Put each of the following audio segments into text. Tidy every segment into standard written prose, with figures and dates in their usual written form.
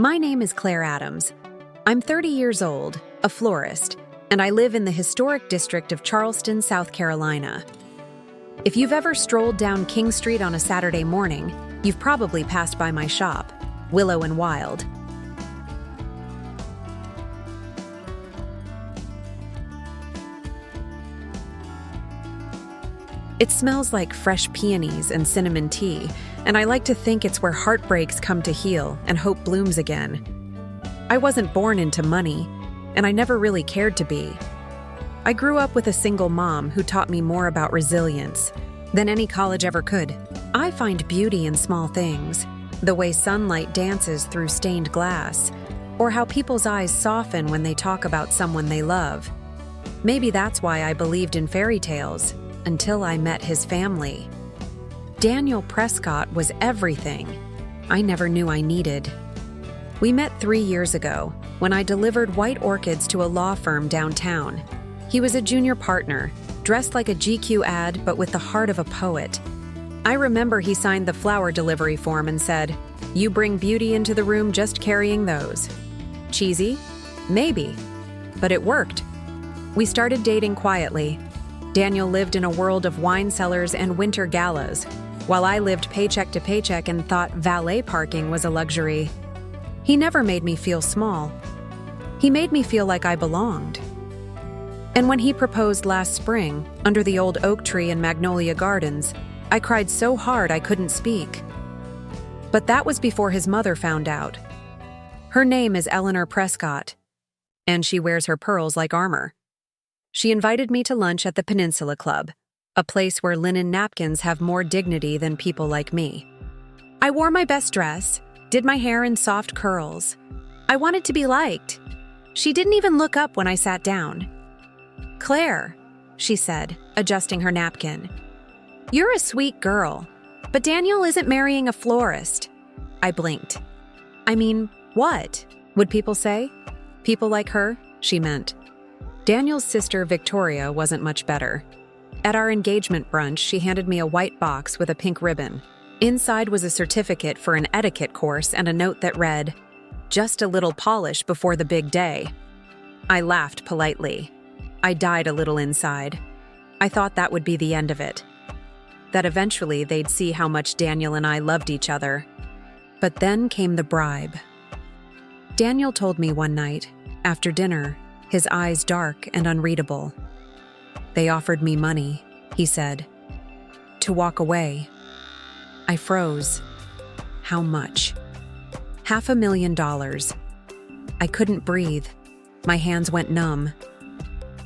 My name is Claire Adams. I'm 30 years old, a florist, and I live in the historic district of Charleston, South Carolina. If you've ever strolled down King Street on a Saturday morning, you've probably passed by my shop, Willow and Wild. It smells like fresh peonies and cinnamon tea, and I like to think it's where heartbreaks come to heal and hope blooms again. I wasn't born into money, and I never really cared to be. I grew up with a single mom who taught me more about resilience than any college ever could. I find beauty in small things, the way sunlight dances through stained glass, or how people's eyes soften when they talk about someone they love. Maybe that's why I believed in fairy tales, until I met his family. Daniel Prescott was everything I never knew I needed. We met 3 years ago when I delivered white orchids to a law firm downtown. He was a junior partner, dressed like a GQ ad but with the heart of a poet. I remember he signed the flower delivery form and said, "You bring beauty into the room just carrying those." Cheesy? Maybe. But it worked. We started dating quietly. Daniel lived in a world of wine cellars and winter galas, while I lived paycheck to paycheck and thought valet parking was a luxury. He never made me feel small. He made me feel like I belonged. And when he proposed last spring, under the old oak tree in Magnolia Gardens, I cried so hard I couldn't speak. But that was before his mother found out. Her name is Eleanor Prescott, and she wears her pearls like armor. She invited me to lunch at the Peninsula Club, a place where linen napkins have more dignity than people like me. I wore my best dress, did my hair in soft curls. I wanted to be liked. She didn't even look up when I sat down. "Claire," she said, adjusting her napkin. "You're a sweet girl, but Daniel isn't marrying a florist." I blinked. "I mean, what? Would people say? People like her?" she meant. Daniel's sister, Victoria, wasn't much better. At our engagement brunch, she handed me a white box with a pink ribbon. Inside was a certificate for an etiquette course and a note that read, "Just a little polish before the big day." I laughed politely. I died a little inside. I thought that would be the end of it. That eventually they'd see how much Daniel and I loved each other. But then came the bribe. Daniel told me one night, after dinner, his eyes dark and unreadable. "They offered me money," he said, "to walk away." I froze. How much? $500,000. I couldn't breathe. My hands went numb.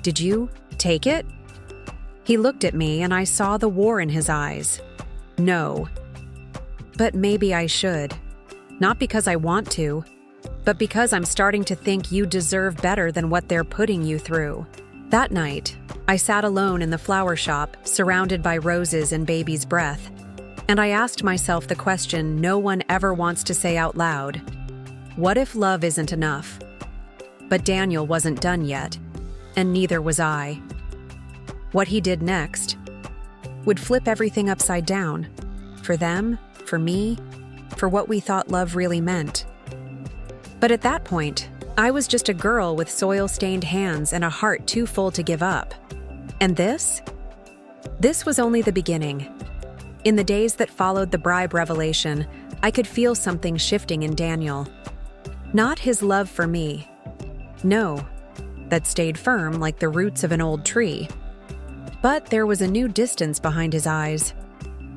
"Did you take it?" He looked at me and I saw the war in his eyes. "No. But maybe I should. Not because I want to, but because I'm starting to think you deserve better than what they're putting you through." That night, I sat alone in the flower shop, surrounded by roses and baby's breath, and I asked myself the question no one ever wants to say out loud. What if love isn't enough? But Daniel wasn't done yet, and neither was I. What he did next would flip everything upside down. For them, for me, for what we thought love really meant. But at that point, I was just a girl with soil-stained hands and a heart too full to give up. And this? This was only the beginning. In the days that followed the bribe revelation, I could feel something shifting in Daniel. Not his love for me. No, that stayed firm like the roots of an old tree. But there was a new distance behind his eyes.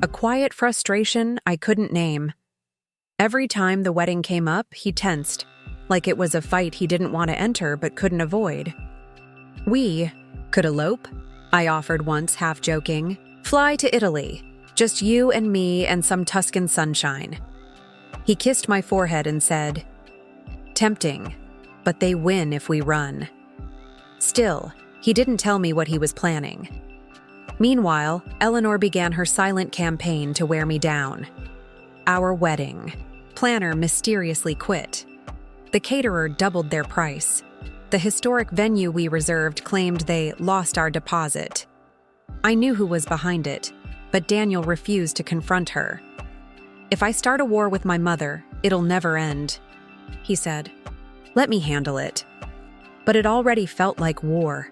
A quiet frustration I couldn't name. Every time the wedding came up, he tensed, like it was a fight he didn't want to enter but couldn't avoid. "We could elope," I offered once, half joking. "Fly to Italy, just you and me and some Tuscan sunshine." He kissed my forehead and said, "Tempting, but they win if we run." Still, he didn't tell me what he was planning. Meanwhile, Eleanor began her silent campaign to wear me down. Our wedding. Planner mysteriously quit. The caterer doubled their price. The historic venue we reserved claimed they lost our deposit. I knew who was behind it, but Daniel refused to confront her. If I start a war with my mother, it'll never end. he said. Let me handle it. But it already felt like war.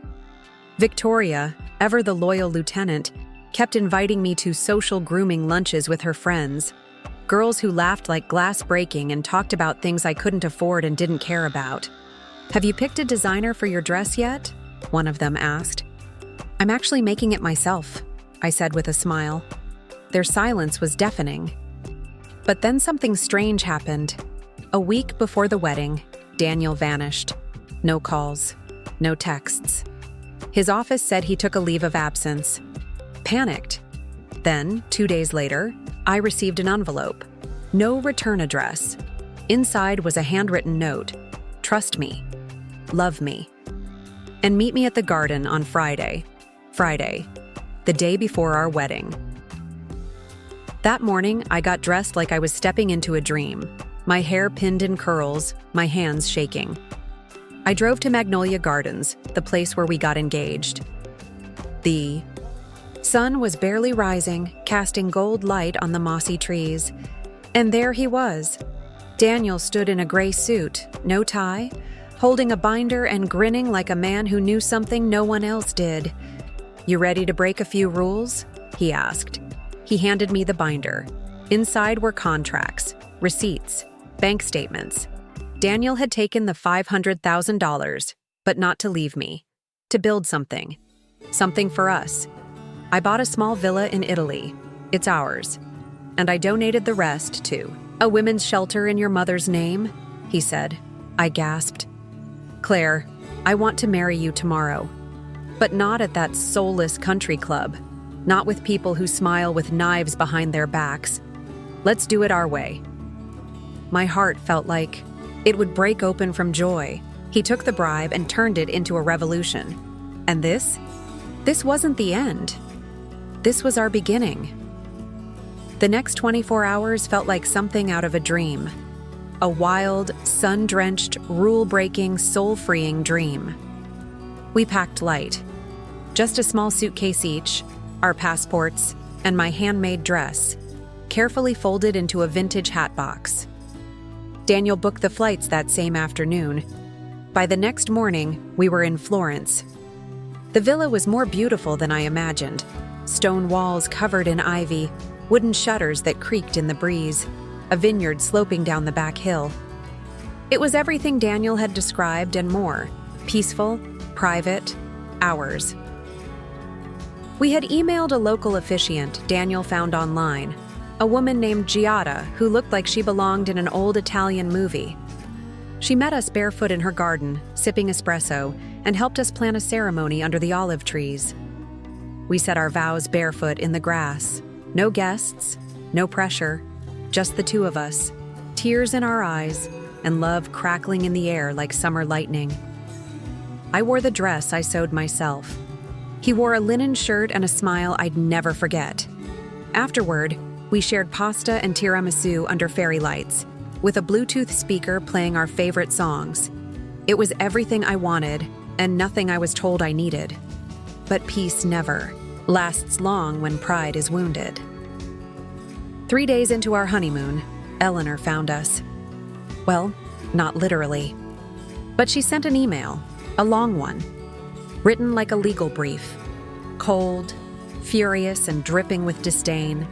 Victoria, ever the loyal lieutenant, kept inviting me to social grooming lunches with her friends, girls who laughed like glass breaking and talked about things I couldn't afford and didn't care about. Have you picked a designer for your dress yet? One of them asked. I'm actually making it myself, I said with a smile. Their silence was deafening. But then something strange happened. A week before the wedding, Daniel vanished. No calls, no texts. His office said he took a leave of absence. Panicked. Then, 2 days later, I received an envelope. No return address. Inside was a handwritten note. Trust me. Love me. And meet me at the garden on Friday. Friday, the day before our wedding. That morning, I got dressed like I was stepping into a dream. My hair pinned in curls, my hands shaking. I drove to Magnolia Gardens, the place where we got engaged. The sun was barely rising, casting gold light on the mossy trees. And there he was. Daniel stood in a gray suit, no tie, holding a binder and grinning like a man who knew something no one else did. You ready to break a few rules? He asked. He handed me the binder. Inside were contracts, receipts, bank statements. Daniel had taken the $500,000, but not to leave me. To build something. Something for us. I bought a small villa in Italy. It's ours. And I donated the rest to a women's shelter in your mother's name, he said. I gasped. Claire, I want to marry you tomorrow. But not at that soulless country club. Not with people who smile with knives behind their backs. Let's do it our way. My heart felt like it would break open from joy. He took the bribe and turned it into a revolution. And this wasn't the end. This was our beginning. The next 24 hours felt like something out of a dream. A wild, sun-drenched, rule-breaking, soul-freeing dream. We packed light. Just a small suitcase each, our passports, and my handmade dress, carefully folded into a vintage hat box. Daniel booked the flights that same afternoon. By the next morning, we were in Florence. The villa was more beautiful than I imagined. Stone walls covered in ivy, wooden shutters that creaked in the breeze, a vineyard sloping down the back hill. It was everything Daniel had described and more. Peaceful, private, ours. We had emailed a local officiant Daniel found online, a woman named Giada who looked like she belonged in an old Italian movie. She met us barefoot in her garden, sipping espresso, and helped us plan a ceremony under the olive trees. We said our vows barefoot in the grass. No guests, no pressure, just the two of us, tears in our eyes, and love crackling in the air like summer lightning. I wore the dress I sewed myself. He wore a linen shirt and a smile I'd never forget. Afterward, we shared pasta and tiramisu under fairy lights, with a Bluetooth speaker playing our favorite songs. It was everything I wanted, and nothing I was told I needed. But peace never lasts long when pride is wounded. 3 days into our honeymoon, Eleanor found us. Well, not literally. But she sent an email, a long one, written like a legal brief. Cold, furious, and dripping with disdain.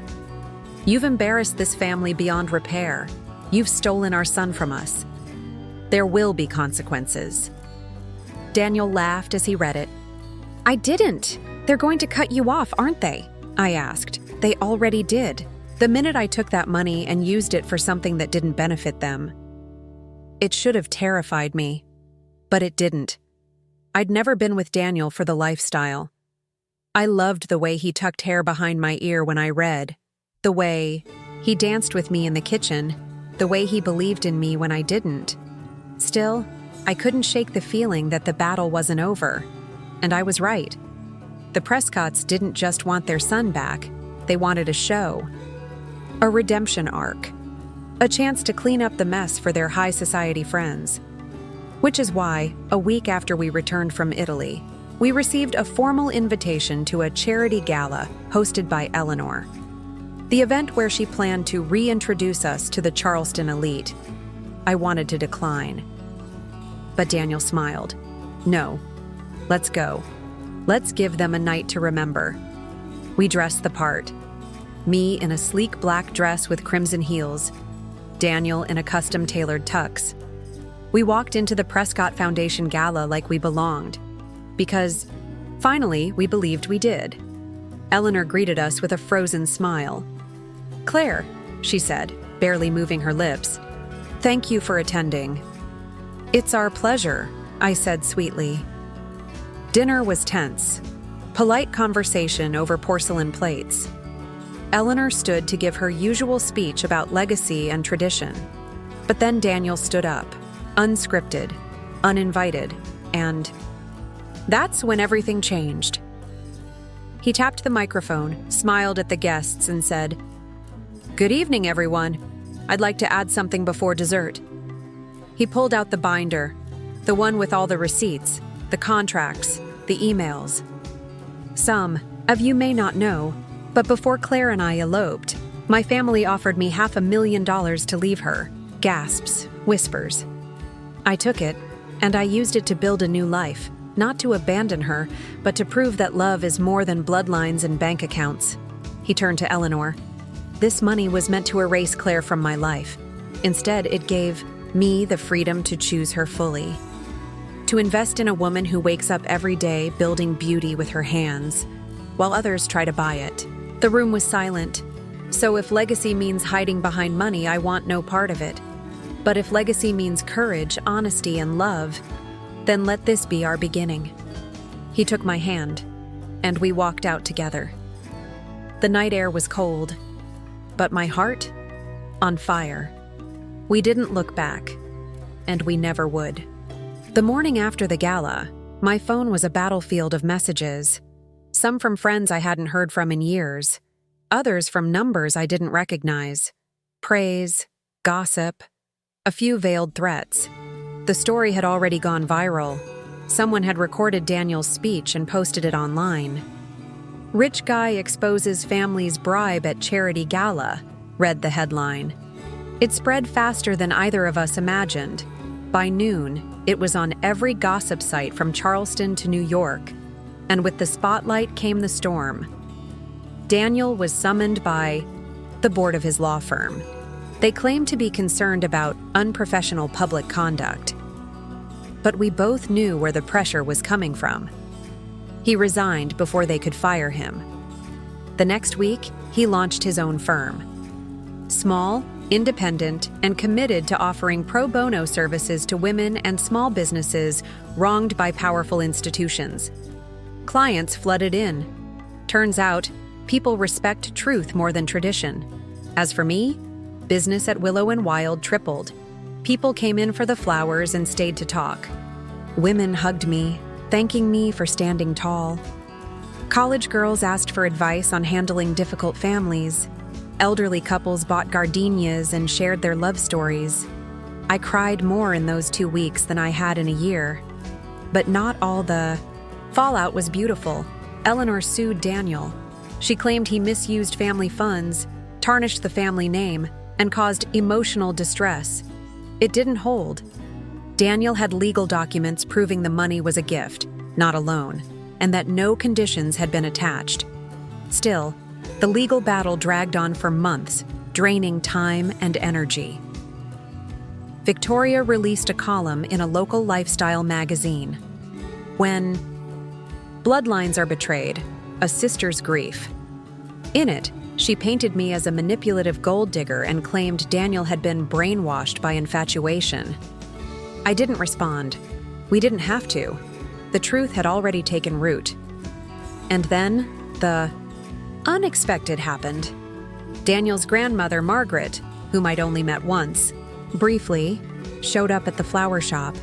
You've embarrassed this family beyond repair. You've stolen our son from us. There will be consequences. Daniel laughed as he read it. I didn't. They're going to cut you off, aren't they? I asked. They already did. The minute I took that money and used it for something that didn't benefit them. It should have terrified me, but it didn't. I'd never been with Daniel for the lifestyle. I loved the way he tucked hair behind my ear when I read, the way he danced with me in the kitchen, the way he believed in me when I didn't. Still, I couldn't shake the feeling that the battle wasn't over, and I was right. The Prescotts didn't just want their son back, they wanted a show. A redemption arc. A chance to clean up the mess for their high society friends. Which is why, a week after we returned from Italy, we received a formal invitation to a charity gala hosted by Eleanor. The event where she planned to reintroduce us to the Charleston elite. I wanted to decline. But Daniel smiled. No, let's go. Let's give them a night to remember. We dressed the part. Me in a sleek black dress with crimson heels. Daniel in a custom-tailored tux. We walked into the Prescott Foundation Gala like we belonged. Because, finally, we believed we did. Eleanor greeted us with a frozen smile. "Claire," she said, barely moving her lips, "thank you for attending." "It's our pleasure," I said sweetly. Dinner was tense. Polite conversation over porcelain plates. Eleanor stood to give her usual speech about legacy and tradition. But then Daniel stood up, unscripted, uninvited, and that's when everything changed. He tapped the microphone, smiled at the guests, and said, "Good evening, everyone. I'd like to add something before dessert." He pulled out the binder, the one with all the receipts, the contracts, the emails. Some of you may not know, but before Claire and I eloped, my family offered me $500,000 to leave her. Gasps, whispers. I took it, and I used it to build a new life, not to abandon her, but to prove that love is more than bloodlines and bank accounts. He turned to Eleanor. This money was meant to erase Claire from my life. Instead, it gave me the freedom to choose her fully. To invest in a woman who wakes up every day building beauty with her hands, while others try to buy it. The room was silent. So if legacy means hiding behind money, I want no part of it. But if legacy means courage, honesty, and love, then let this be our beginning. He took my hand, and we walked out together. The night air was cold, but my heart, on fire. We didn't look back, and we never would. The morning after the gala, my phone was a battlefield of messages. Some from friends I hadn't heard from in years, others from numbers I didn't recognize. Praise, gossip, a few veiled threats. The story had already gone viral. Someone had recorded Daniel's speech and posted it online. "Rich guy exposes family's bribe at charity gala," read the headline. It spread faster than either of us imagined. By noon, it was on every gossip site from Charleston to New York. And with the spotlight came the storm. Daniel was summoned by the board of his law firm. They claimed to be concerned about unprofessional public conduct. But we both knew where the pressure was coming from. He resigned before they could fire him. The next week, he launched his own firm. Small, independent, and committed to offering pro bono services to women and small businesses wronged by powerful institutions. Clients flooded in. Turns out, people respect truth more than tradition. As for me, business at Willow and Wild tripled. People came in for the flowers and stayed to talk. Women hugged me, thanking me for standing tall. College girls asked for advice on handling difficult families. Elderly couples bought gardenias and shared their love stories. I cried more in those 2 weeks than I had in a year. But not all the fallout was beautiful. Eleanor sued Daniel. She claimed he misused family funds, tarnished the family name, and caused emotional distress. It didn't hold. Daniel had legal documents proving the money was a gift, not a loan, and that no conditions had been attached. Still, the legal battle dragged on for months, draining time and energy. Victoria released a column in a local lifestyle magazine. When bloodlines are betrayed, a sister's grief. In it, she painted me as a manipulative gold digger and claimed Daniel had been brainwashed by infatuation. I didn't respond. We didn't have to. The truth had already taken root. And then, the unexpected happened. Daniel's grandmother, Margaret, whom I'd only met once, briefly, showed up at the flower shop.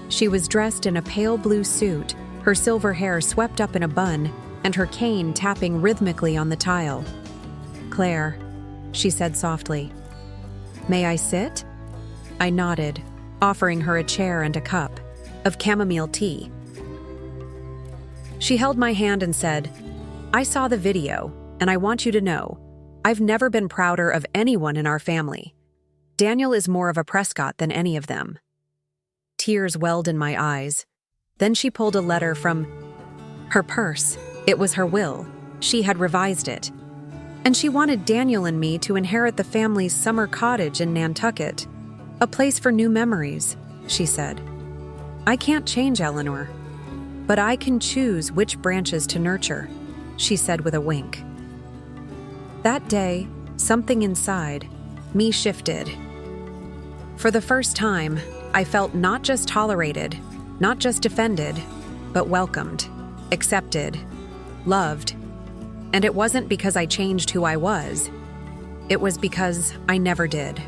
She was dressed in a pale blue suit, her silver hair swept up in a bun, and her cane tapping rhythmically on the tile. "Claire," she said softly. "May I sit?" I nodded, offering her a chair and a cup of chamomile tea. She held my hand and said, "I saw the video, and I want you to know, I've never been prouder of anyone in our family. Daniel is more of a Prescott than any of them." Tears welled in my eyes. Then she pulled a letter from her purse. It was her will. She had revised it. And she wanted Daniel and me to inherit the family's summer cottage in Nantucket. "A place for new memories," she said. "I can't change Eleanor, but I can choose which branches to nurture," she said with a wink. That day, something inside me shifted. For the first time, I felt not just tolerated, not just defended, but welcomed, accepted, loved. And it wasn't because I changed who I was. It was because I never did.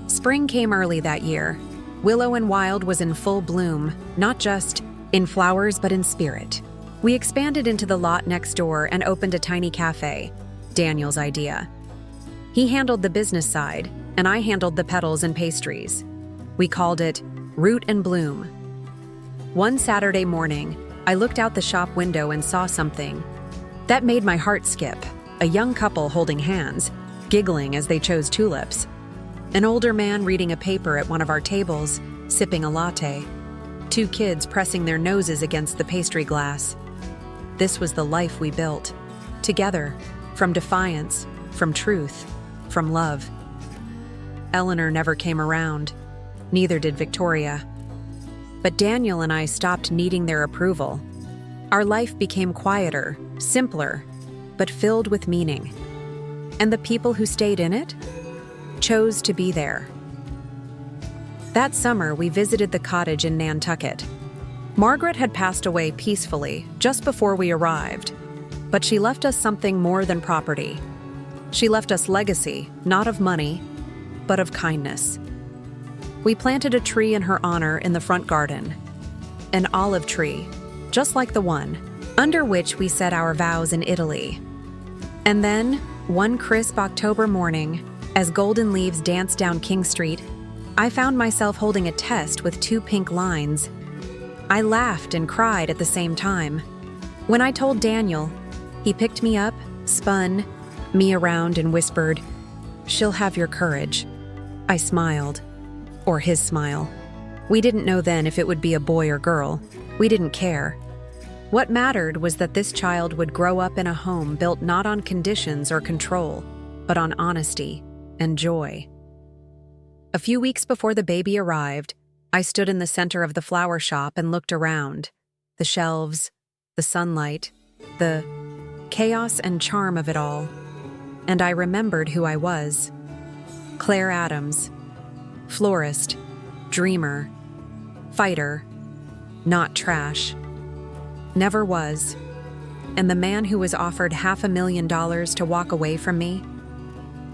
Spring came early that year. Willow and Wild was in full bloom, not just in flowers but in spirit. We expanded into the lot next door and opened a tiny cafe, Daniel's idea. He handled the business side, and I handled the petals and pastries. We called it Root and Bloom. One Saturday morning, I looked out the shop window and saw something that made my heart skip. A young couple holding hands, giggling as they chose tulips. An older man reading a paper at one of our tables, sipping a latte. Two kids pressing their noses against the pastry glass. This was the life we built. Together, from defiance, from truth, from love. Eleanor never came around. Neither did Victoria. But Daniel and I stopped needing their approval. Our life became quieter, simpler, but filled with meaning. And the people who stayed in it chose to be there. That summer, we visited the cottage in Nantucket. Margaret had passed away peacefully just before we arrived, but she left us something more than property. She left us legacy, not of money, but of kindness. We planted a tree in her honor in the front garden, an olive tree, just like the one under which we said our vows in Italy. And then, one crisp October morning, as golden leaves danced down King Street, I found myself holding a test with two pink lines. I laughed and cried at the same time. When I told Daniel, he picked me up, spun me around and whispered, "She'll have your courage." I smiled. Or his smile. We didn't know then if it would be a boy or girl. We didn't care. What mattered was that this child would grow up in a home built not on conditions or control, but on honesty and joy. A few weeks before the baby arrived, I stood in the center of the flower shop and looked around. The shelves, the sunlight, the chaos and charm of it all. And I remembered who I was. Claire Adams. Florist, dreamer, fighter, not trash. Never was. And the man who was offered $500,000 to walk away from me,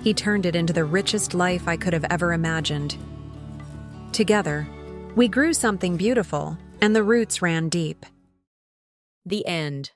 he turned it into the richest life I could have ever imagined. Together, we grew something beautiful, and the roots ran deep. The end.